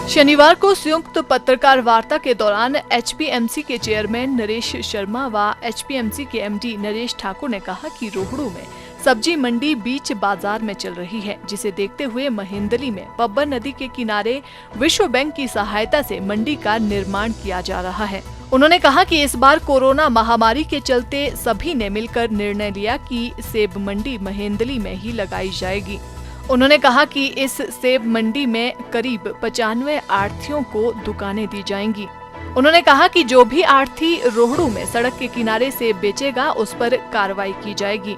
शनिवार को संयुक्त पत्रकार वार्ता के दौरान एचपीएमसी के चेयरमैन नरेश शर्मा व एचपीएमसी के एमडी नरेश ठाकुर ने कहा कि रोहड़ू में सब्जी मंडी बीच बाजार में चल रही है, जिसे देखते हुए महेंदली में पब्बर नदी के किनारे विश्व बैंक की सहायता से मंडी का निर्माण किया जा रहा है। उन्होंने कहा कि इस बार कोरोना महामारी के चलते सभी ने मिलकर निर्णय लिया कि सेब मंडी महेंदली में ही लगाई जाएगी। उन्होंने कहा कि इस सेब मंडी में करीब 95 आढ़तियों को दुकानें दी जाएंगी। उन्होंने कहा कि जो भी आढ़ती रोहड़ू में सड़क के किनारे सेब बेचेगा उस पर कार्रवाई की जाएगी।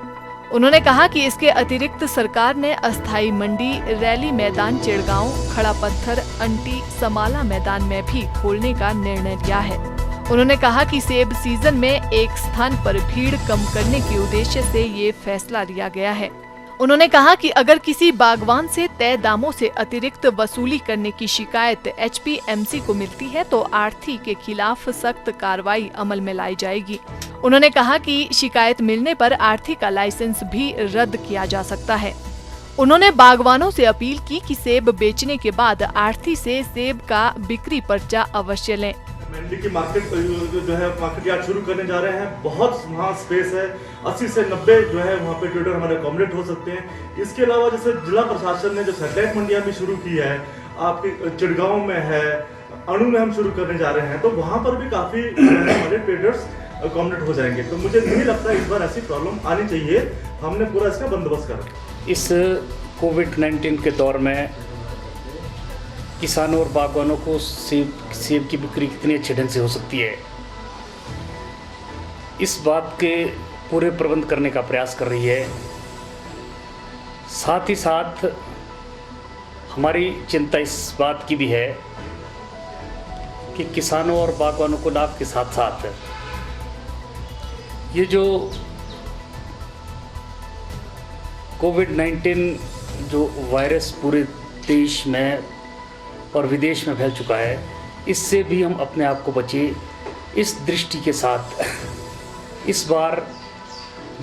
उन्होंने कहा कि इसके अतिरिक्त सरकार ने अस्थायी मंडी रैली मैदान चिड़गांव, खड़ा पत्थर, अंटी, समाला मैदान में भी खोलने का निर्णय लिया है। उन्होंने कहा कि सेब सीजन में एक स्थान पर भीड़ कम करने के उद्देश्य से ये फैसला लिया गया है। उन्होंने कहा कि अगर किसी बागवान से तय दामों से अतिरिक्त वसूली करने की शिकायत एचपीएमसी को मिलती है तो आढ़ती के खिलाफ सख्त कार्रवाई अमल में लाई जाएगी। उन्होंने कहा कि शिकायत मिलने पर आढ़ती का लाइसेंस भी रद्द किया जा सकता है। उन्होंने बागवानों से अपील की कि सेब बेचने के बाद आढ़ती से सेब का बिक्री पर्चा अवश्य लें। मंडी की मार्केट जो है मार्केट यार्ड शुरू करने जा रहे हैं। बहुत वहाँ स्पेस है, 80 से 90 जो है वहाँ पे ट्रेडर हमारे अकोमोडेट हो सकते हैं। इसके अलावा जैसे जिला प्रशासन ने जो सैटेलाइट मंडियाँ भी शुरू की है, आपके चिड़गांव में है, अणु में हम शुरू करने जा रहे हैं, तो वहाँ पर भी काफ़ी हमारे ट्रेडर्स अकोमोडेट हो जाएंगे। तो मुझे नहीं लगता इस बार ऐसी प्रॉब्लम आनी चाहिए। हमने पूरा इसका बंदोबस्त करा। इस कोविड-19 के दौर में किसानों और बागवानों को सेब की बिक्री कितनी अच्छे ढंग से हो सकती है, इस बात के पूरे प्रबंध करने का प्रयास कर रही है। साथ ही साथ हमारी चिंता इस बात की भी है कि किसानों और बागवानों को लाभ के साथ साथ ये जो कोविड-19 जो वायरस पूरे देश में और विदेश में फैल चुका है, इससे भी हम अपने आप को बचे। इस दृष्टि के साथ इस बार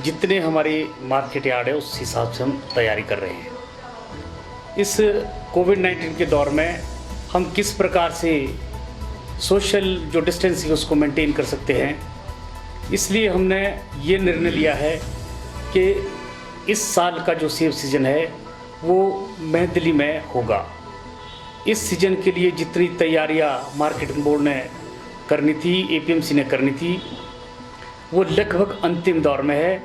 जितने हमारे मार्केट यार्ड है उस हिसाब से हम तैयारी कर रहे हैं। इस कोविड-19 के दौर में हम किस प्रकार से सोशल जो डिस्टेंसिंग उसको मेंटेन कर सकते हैं, इसलिए हमने ये निर्णय लिया है कि इस साल का जो सेब सीज़न है वो मेहंदली में होगा। इस सीजन के लिए जितनी तैयारियां मार्केटिंग बोर्ड ने करनी थी, एपीएमसी ने करनी थी, वो लगभग अंतिम दौर में है।